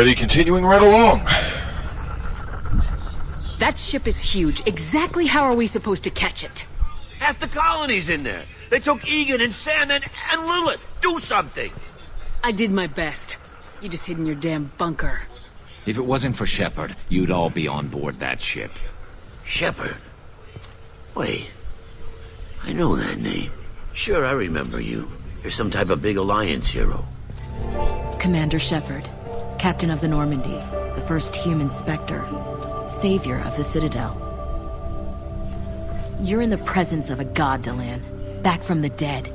Alrighty, continuing right along. That ship is huge. Exactly how are we supposed to catch it? Half the colony's in there. They took Egan and Sam and Lilith. Do something. I did my best. You just hid in your damn bunker. If it wasn't for Shepard, you'd all be on board that ship. Shepard? Wait. I know that name. Sure, I remember you. You're some type of big Alliance hero. Commander Shepard, Captain of the Normandy, the first human Spectre, savior of the Citadel. You're in the presence of a god, Delan, back from the dead.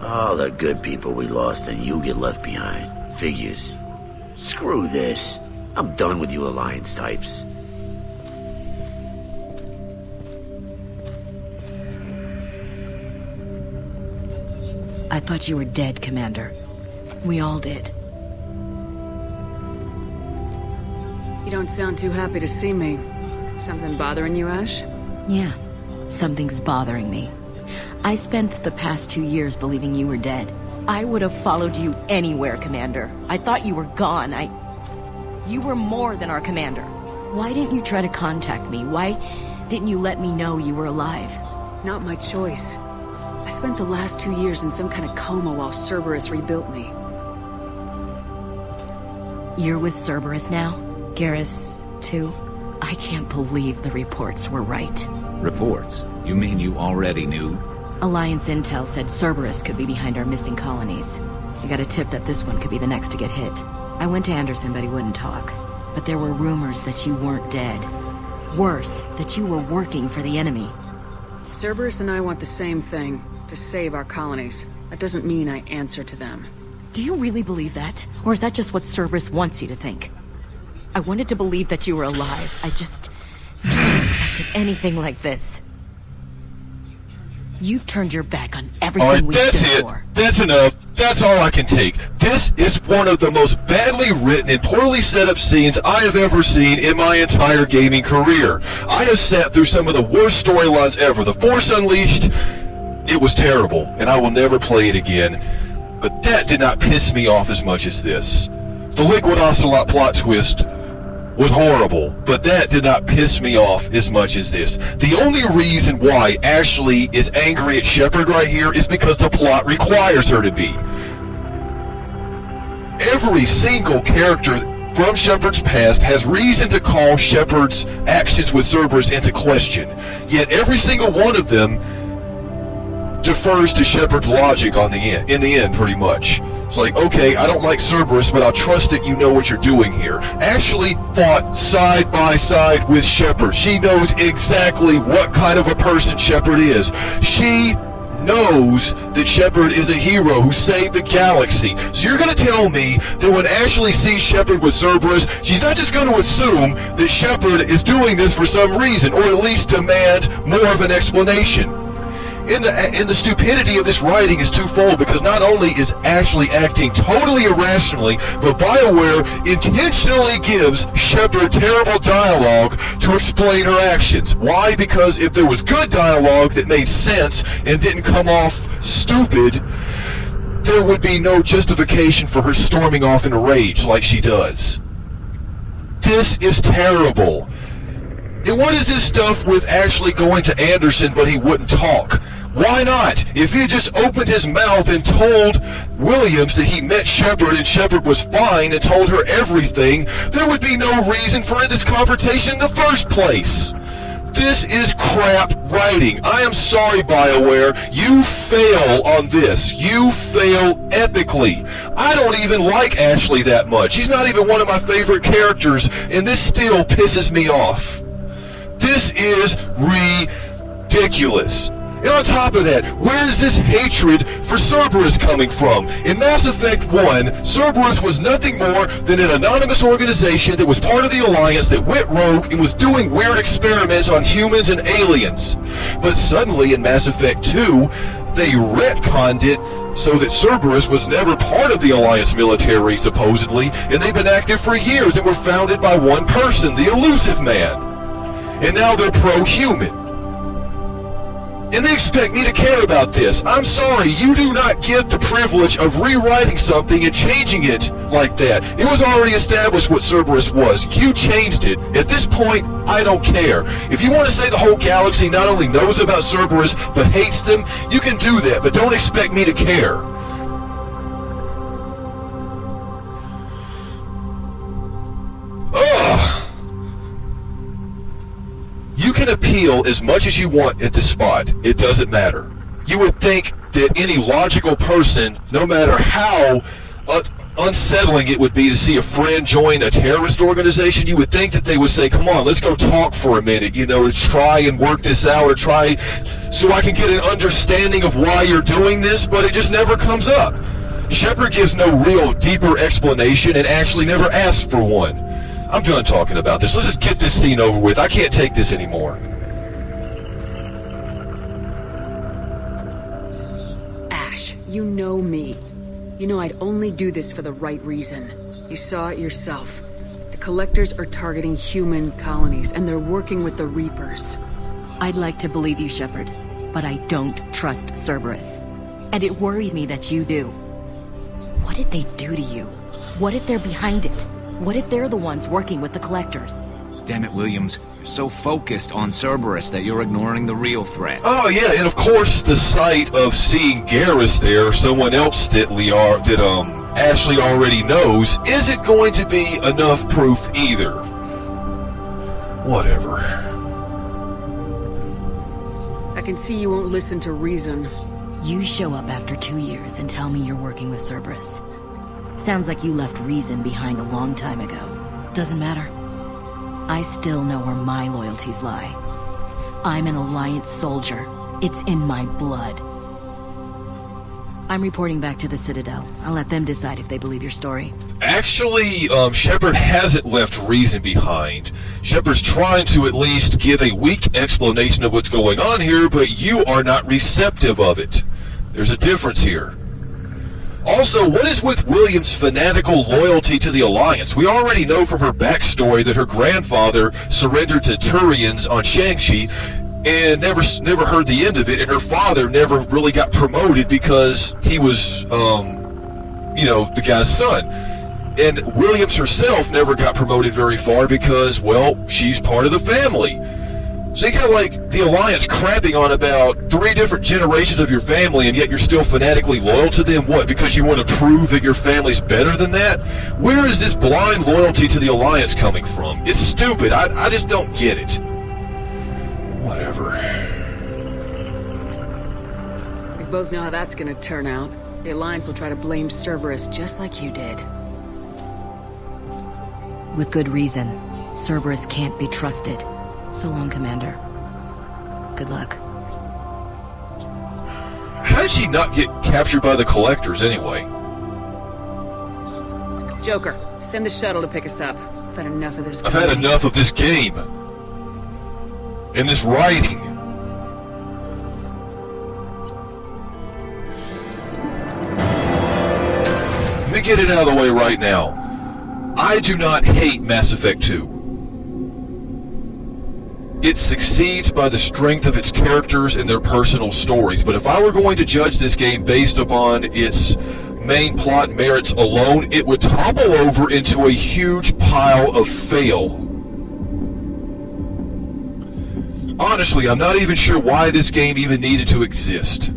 All the good people we lost and you get left behind. Figures. Screw this. I'm done with you Alliance types. I thought you were dead, Commander. We all did. You don't sound too happy to see me. Something bothering you, Ash? Yeah, something's bothering me. I spent the past 2 years believing you were dead. I would have followed you anywhere, Commander. I thought you were gone. You were more than our commander. Why didn't you try to contact me? Why didn't you let me know you were alive? Not my choice. I spent the last 2 years in some kind of coma while Cerberus rebuilt me. You're with Cerberus now? Garrus, too? I can't believe the reports were right. Reports? You mean you already knew? Alliance intel said Cerberus could be behind our missing colonies. I got a tip that this one could be the next to get hit. I went to Anderson, but he wouldn't talk. But there were rumors that you weren't dead. Worse, that you were working for the enemy. Cerberus and I want the same thing, to save our colonies. That doesn't mean I answer to them. Do you really believe that? Or is that just what Cerberus wants you to think? I wanted to believe that you were alive. I just never expected anything like this. You've turned your back on everything we stood for. That's enough. That's all I can take. This is one of the most badly written and poorly set up scenes I have ever seen in my entire gaming career. I have sat through some of the worst storylines ever. The Force Unleashed, it was terrible, and I will never play it again. But that did not piss me off as much as this. The Liquid Ocelot plot twist was horrible, but that did not piss me off as much as this. The only reason why Ashley is angry at Shepard right here is because the plot requires her to be. Every single character from Shepard's past has reason to call Shepard's actions with Cerberus into question, yet every single one of them defers to Shepard's logic in the end, pretty much. It's like, okay, I don't like Cerberus, but I'll trust that you know what you're doing here. Ashley fought side by side with Shepard. She knows exactly what kind of a person Shepard is. She knows that Shepard is a hero who saved the galaxy. So you're going to tell me that when Ashley sees Shepard with Cerberus, she's not just going to assume that Shepard is doing this for some reason, or at least demand more of an explanation. And the stupidity of this writing is twofold, because not only is Ashley acting totally irrationally, but Bioware intentionally gives Shepard terrible dialogue to explain her actions. Why? Because if there was good dialogue that made sense and didn't come off stupid, there would be no justification for her storming off in a rage like she does. This is terrible. And what is this stuff with Ashley going to Anderson but he wouldn't talk? Why not? If he had just opened his mouth and told Williams that he met Shepard and Shepard was fine and told her everything, there would be no reason for this confrontation in the first place. This is crap writing. I am sorry, Bioware. You fail on this. You fail epically. I don't even like Ashley that much. She's not even one of my favorite characters, and this still pisses me off. This is ridiculous. And on top of that, where is this hatred for Cerberus coming from? In Mass Effect 1, Cerberus was nothing more than an anonymous organization that was part of the Alliance that went rogue and was doing weird experiments on humans and aliens. But suddenly in Mass Effect 2, they retconned it so that Cerberus was never part of the Alliance military, supposedly, and they've been active for years and were founded by one person, the Elusive Man. And now they're pro-human. And they expect me to care about this. I'm sorry, you do not get the privilege of rewriting something and changing it like that. It was already established what Cerberus was. You changed it. At this point, I don't care. If you want to say the whole galaxy not only knows about Cerberus, but hates them, you can do that, but don't expect me to care. Ugh. You can appeal as much as you want at this spot. It doesn't matter. You would think that any logical person, no matter how unsettling it would be to see a friend join a terrorist organization, you would think that they would say, come on, let's go talk for a minute, you know, to try and work this out, or try so I can get an understanding of why you're doing this, but it just never comes up. Shepard gives no real deeper explanation and actually never asks for one. I'm done talking about this. Let's just get this scene over with. I can't take this anymore. Ash, you know me. You know I'd only do this for the right reason. You saw it yourself. The Collectors are targeting human colonies, and they're working with the Reapers. I'd like to believe you, Shepard, but I don't trust Cerberus. And it worries me that you do. What did they do to you? What if they're behind it? What if they're the ones working with the Collectors? Damn it, Williams. You're so focused on Cerberus that you're ignoring the real threat. Oh, yeah, and of course the sight of seeing Garrus there, someone else that Ashley already knows, isn't going to be enough proof either. Whatever. I can see you won't listen to reason. You show up after 2 years and tell me you're working with Cerberus. Sounds like you left reason behind a long time ago. Doesn't matter. I still know where my loyalties lie. I'm an Alliance soldier. It's in my blood. I'm reporting back to the Citadel. I'll let them decide if they believe your story. Actually, Shepard hasn't left reason behind. Shepard's trying to at least give a weak explanation of what's going on here, but you are not receptive of it. There's a difference here. Also, what is with Williams' fanatical loyalty to the Alliance? We already know from her backstory that her grandfather surrendered to Turians on Shang-Chi and never heard the end of it, and her father never really got promoted because he was, the guy's son. And Williams herself never got promoted very far because, well, she's part of the family. So you got like the Alliance crapping on about 3 different generations of your family, and yet you're still fanatically loyal to them? What, because you want to prove that your family's better than that? Where is this blind loyalty to the Alliance coming from? It's stupid. I just don't get it. Whatever. We both know how that's gonna turn out. The Alliance will try to blame Cerberus just like you did. With good reason. Cerberus can't be trusted. So long, Commander. Good luck. How did she not get captured by the Collectors anyway? Joker, send the shuttle to pick us up. I've had enough of this. I've had enough of this game. And this writing. Let me get it out of the way right now. I do not hate Mass Effect 2. It succeeds by the strength of its characters and their personal stories, but if I were going to judge this game based upon its main plot merits alone, it would topple over into a huge pile of fail. Honestly, I'm not even sure why this game even needed to exist.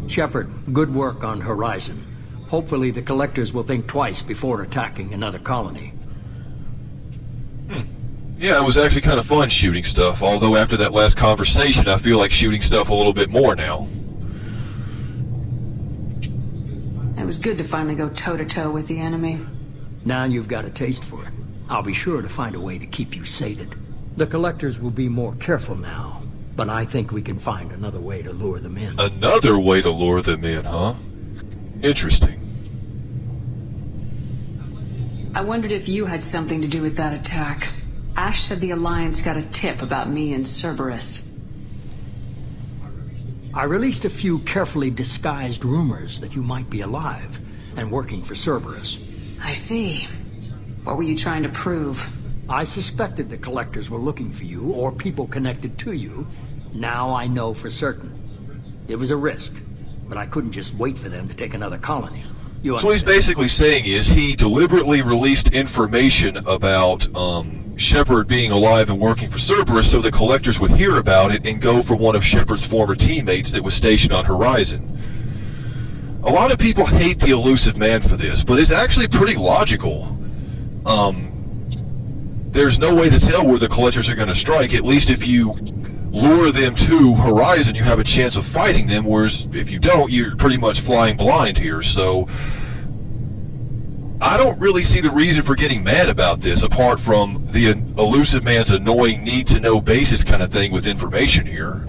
Shepard, good work on Horizon. Hopefully the Collectors will think twice before attacking another colony. Yeah, it was actually kind of fun shooting stuff, although after that last conversation, I feel like shooting stuff a little bit more now. It was good to finally go toe-to-toe with the enemy. Now you've got a taste for it. I'll be sure to find a way to keep you sated. The Collectors will be more careful now, but I think we can find another way to lure them in. Another way to lure them in, huh? Interesting. I wondered if you had something to do with that attack. Ash said the Alliance got a tip about me and Cerberus. I released a few carefully disguised rumors that you might be alive and working for Cerberus. I see. What were you trying to prove? I suspected the Collectors were looking for you, or people connected to you. Now I know for certain. It was a risk, but I couldn't just wait for them to take another colony. So what he's basically saying is he deliberately released information about Shepard being alive and working for Cerberus so the Collectors would hear about it and go for one of Shepard's former teammates that was stationed on Horizon. A lot of people hate the Elusive Man for this, but it's actually pretty logical. There's no way to tell where the Collectors are going to strike. At least if you lure them to Horizon, you have a chance of fighting them, whereas if you don't, you're pretty much flying blind here. So I don't really see the reason for getting mad about this, apart from the Elusive Man's annoying need-to-know basis kind of thing with information here.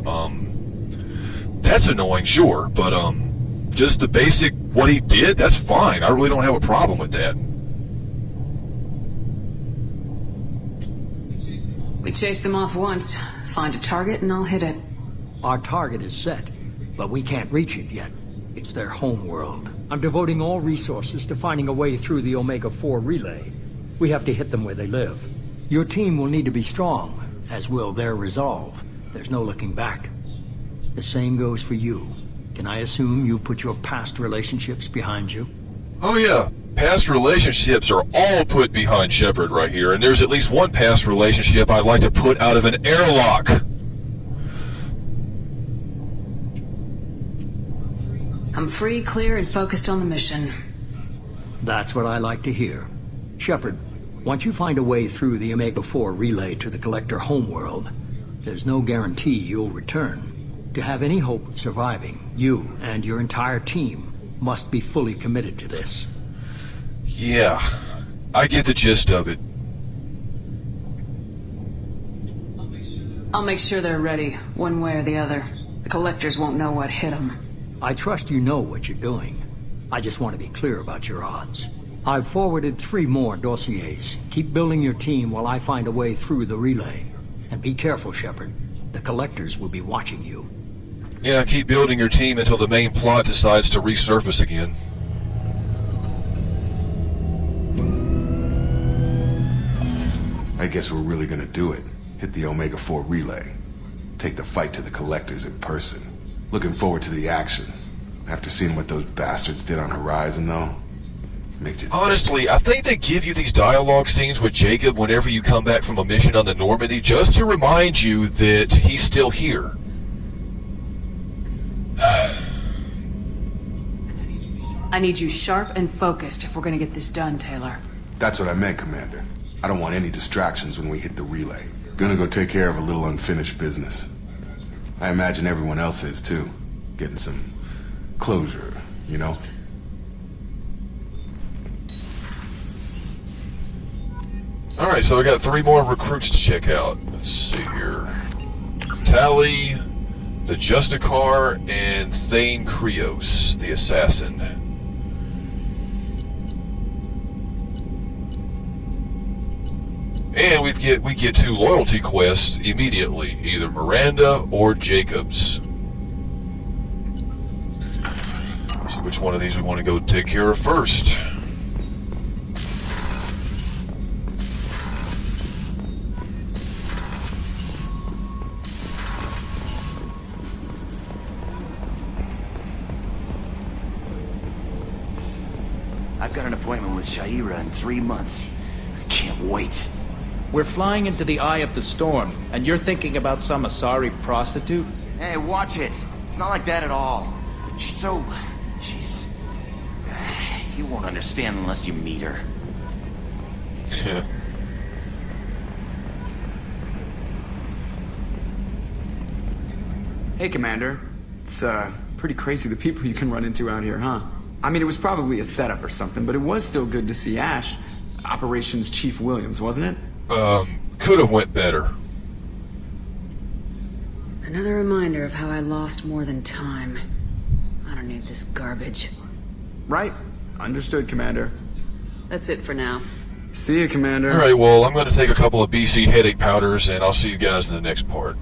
That's annoying, sure, but just the basic what he did, that's fine. I really don't have a problem with that. We chased them off once. Find a target and I'll hit it. Our target is set, but we can't reach it yet. It's their home world. I'm devoting all resources to finding a way through the Omega-4 relay. We have to hit them where they live. Your team will need to be strong, as will their resolve. There's no looking back. The same goes for you. Can I assume you've put your past relationships behind you? Oh yeah. Past relationships are all put behind Shepard right here, and there's at least one past relationship I'd like to put out of an airlock. I'm free, clear, and focused on the mission. That's what I like to hear. Shepard, once you find a way through the Omega-4 relay to the Collector homeworld, there's no guarantee you'll return. To have any hope of surviving, you and your entire team must be fully committed to this. Yeah, I get the gist of it. I'll make sure they're ready, one way or the other. The Collectors won't know what hit them. I trust you know what you're doing. I just want to be clear about your odds. I've forwarded 3 more dossiers. Keep building your team while I find a way through the relay. And be careful, Shepard. The Collectors will be watching you. Yeah, keep building your team until the main plot decides to resurface again. I guess we're really gonna do it. Hit the Omega-4 relay. Take the fight to the Collectors in person. Looking forward to the action. After seeing what those bastards did on Horizon, though, makes you... Honestly, I think they give you these dialogue scenes with Jacob whenever you come back from a mission on the Normandy just to remind you that he's still here. I need you sharp and focused if we're gonna get this done, Taylor. That's what I meant, Commander. I don't want any distractions when we hit the relay. Gonna go take care of a little unfinished business. I imagine everyone else is, too. Getting some closure, you know? Alright, so I got 3 more recruits to check out. Let's see here. Tally, the Justicar, and Thane Krios, the assassin. And we get 2 loyalty quests immediately, either Miranda or Jacobs. See which one of these we want to go take care of first. I've got an appointment with Shaira in 3 months. I can't wait. We're flying into the eye of the storm, and you're thinking about some Asari prostitute? Hey, watch it. It's not like that at all. She's... You won't understand unless you meet her. Hey, Commander. It's, pretty crazy the people you can run into out here, huh? I mean, it was probably a setup or something, but it was still good to see Ash. Operations Chief Williams, wasn't it? Could have went better. Another reminder of how I lost more than time. I don't need this garbage. Right. Understood, Commander. That's it for now. See you, Commander. Alright, well, I'm going to take a couple of BC headache powders, and I'll see you guys in the next part.